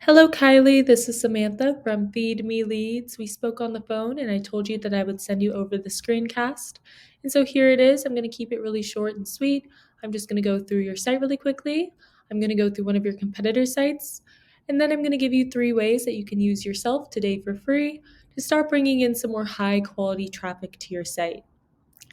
Hello, Kylie. This is Samantha from Feed Me Leads. We spoke on the phone and I told you that I would send you over the screencast. And so here it is. I'm going to keep it really short and sweet. I'm just going to go through your site really quickly. I'm going to go through one of your competitor sites. And then I'm going to give you 3 ways that you can use yourself today for free to start bringing in some more high quality traffic to your site.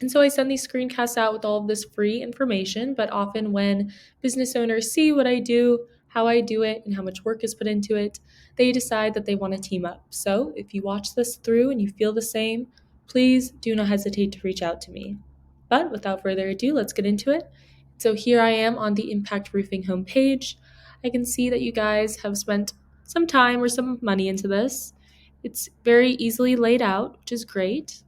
And so I send these screencasts out with all of this free information, but often when business owners see what I do, how I do it, and how much work is put into it, they decide that they want to team up. So if you watch this through and you feel the same, please do not hesitate to reach out to me. But without further ado, let's get into it. So here I am on the Impact Roofing homepage. I can see that you guys have spent some time or some money into this. It's very easily laid out, which is great.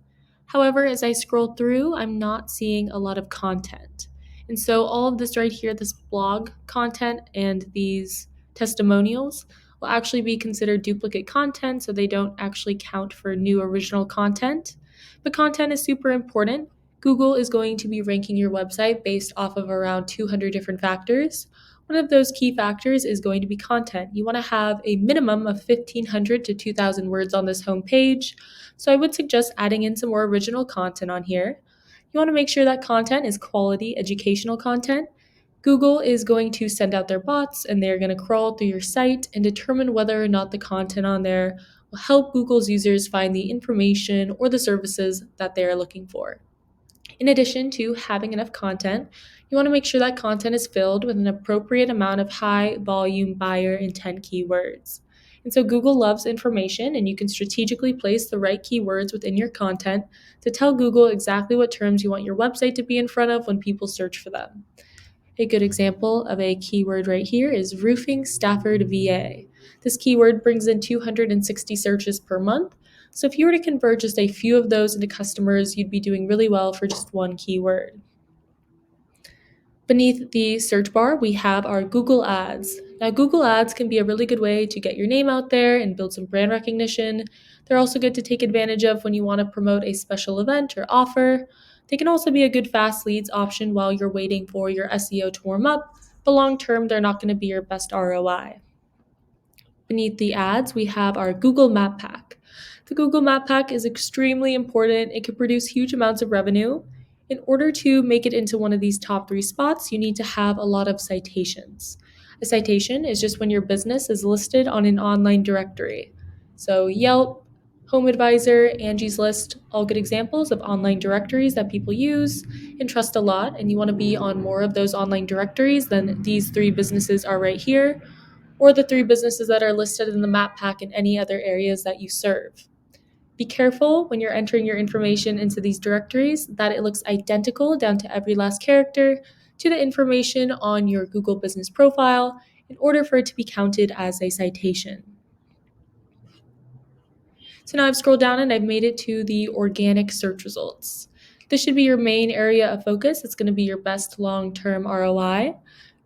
However, as I scroll through, I'm not seeing a lot of content. And so all of this right here, this blog content and these testimonials will actually be considered duplicate content, so they don't actually count for new original content. But content is super important. Google is going to be ranking your website based off of around 200 different factors. One of those key factors is going to be content. You want to have a minimum of 1,500 to 2,000 words on this homepage. So I would suggest adding in some more original content on here. You want to make sure that content is quality educational content. Google is going to send out their bots and they're going to crawl through your site and determine whether or not the content on there will help Google's users find the information or the services that they are looking for. In addition to having enough content, you want to make sure that content is filled with an appropriate amount of high volume buyer intent keywords. And so Google loves information, and you can strategically place the right keywords within your content to tell Google exactly what terms you want your website to be in front of when people search for them. A good example of a keyword right here is roofing Stafford, VA. This keyword brings in 260 searches per month. So if you were to convert just a few of those into customers, you'd be doing really well for just one keyword. Beneath the search bar, we have our Google Ads. Now, Google Ads can be a really good way to get your name out there and build some brand recognition. They're also good to take advantage of when you want to promote a special event or offer. They can also be a good fast leads option while you're waiting for your SEO to warm up, but long term, they're not going to be your best ROI. Beneath the ads, we have our Google Map Pack. The Google Map Pack is extremely important. It can produce huge amounts of revenue. In order to make it into one of these top 3 spots, you need to have a lot of citations. A citation is just when your business is listed on an online directory. So Yelp, HomeAdvisor, Angie's List, all good examples of online directories that people use and trust a lot, and you want to be on more of those online directories than these 3 businesses are right here, or the 3 businesses that are listed in the map pack in any other areas that you serve. Be careful when you're entering your information into these directories that it looks identical down to every last character to the information on your Google business profile in order for it to be counted as a citation. So now I've scrolled down and I've made it to the organic search results. This should be your main area of focus. It's going to be your best long-term ROI.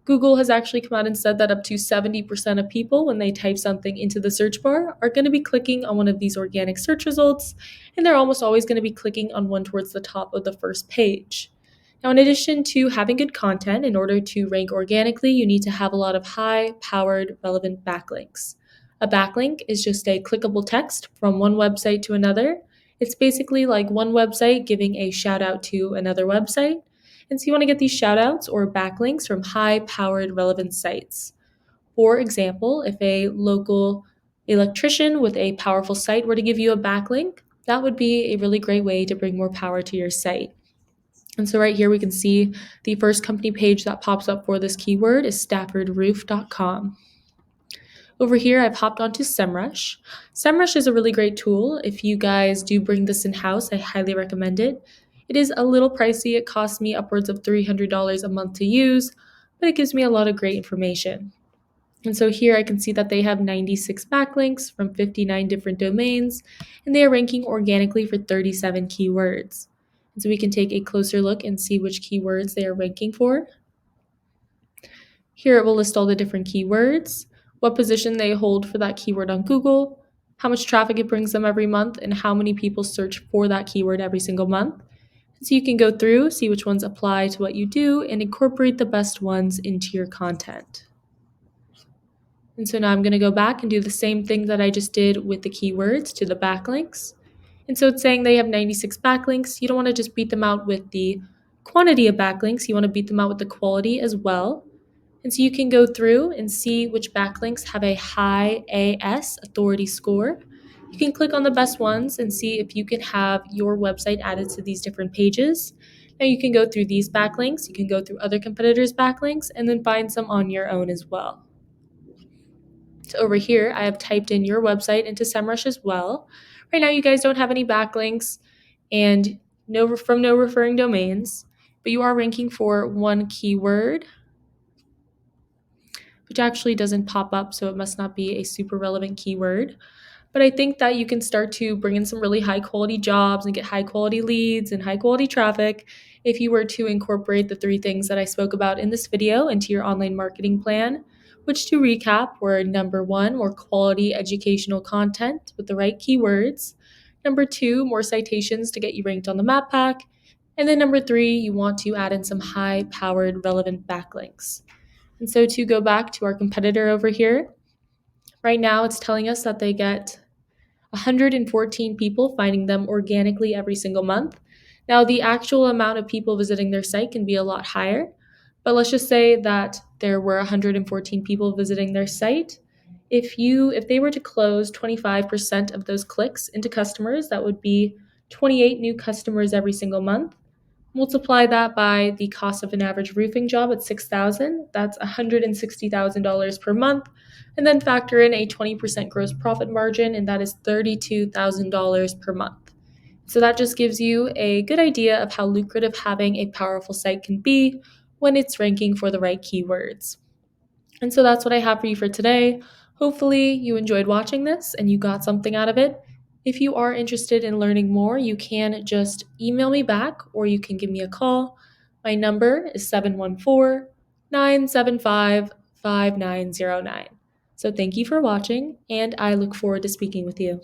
Google has actually come out and said that up to 70% of people, when they type something into the search bar, are going to be clicking on one of these organic search results, and they're almost always going to be clicking on one towards the top of the first page. Now, in addition to having good content, in order to rank organically, you need to have a lot of high-powered, relevant backlinks. A backlink is just a clickable text from one website to another. It's basically like one website giving a shout out to another website. And so you want to get these shout outs or backlinks from high powered relevant sites. For example, if a local electrician with a powerful site were to give you a backlink, that would be a really great way to bring more power to your site. And so right here we can see the first company page that pops up for this keyword is staffordroof.com. Over here, I've hopped onto SEMrush. SEMrush is a really great tool. If you guys do bring this in-house, I highly recommend it. It is a little pricey. It costs me upwards of $300 a month to use, but it gives me a lot of great information. And so here I can see that they have 96 backlinks from 59 different domains, and they are ranking organically for 37 keywords. And so we can take a closer look and see which keywords they are ranking for. Here it will list all the different keywords, what position they hold for that keyword on Google, how much traffic it brings them every month, and how many people search for that keyword every single month. So you can go through, see which ones apply to what you do, and incorporate the best ones into your content. And so now I'm going to go back and do the same thing that I just did with the keywords to the backlinks. And so it's saying they have 96 backlinks. You don't want to just beat them out with the quantity of backlinks, you want to beat them out with the quality as well. And so you can go through and see which backlinks have a high AS authority score. You can click on the best ones and see if you can have your website added to these different pages. Now you can go through these backlinks, you can go through other competitors' backlinks, and then find some on your own as well. So over here, I have typed in your website into SEMrush as well. Right now, you guys don't have any backlinks and no referring domains, but you are ranking for one keyword, which actually doesn't pop up, so it must not be a super relevant keyword. But I think that you can start to bring in some really high quality jobs and get high quality leads and high quality traffic if you were to incorporate the 3 things that I spoke about in this video into your online marketing plan, which to recap were number 1, more quality educational content with the right keywords. Number 2, more citations to get you ranked on the map pack. And then number 3, you want to add in some high powered relevant backlinks. And so to go back to our competitor over here, right now it's telling us that they get 114 people finding them organically every single month. Now, the actual amount of people visiting their site can be a lot higher, but let's just say that there were 114 people visiting their site. If they were to close 25% of those clicks into customers, that would be 28 new customers every single month. Multiply that by the cost of an average roofing job at $6,000, that's $160,000 per month, and then factor in a 20% gross profit margin, and that is $32,000 per month. So that just gives you a good idea of how lucrative having a powerful site can be when it's ranking for the right keywords. And so that's what I have for you for today. Hopefully, you enjoyed watching this and you got something out of it. If you are interested in learning more, you can just email me back or you can give me a call. My number is 714-975-5909. So thank you for watching, and I look forward to speaking with you.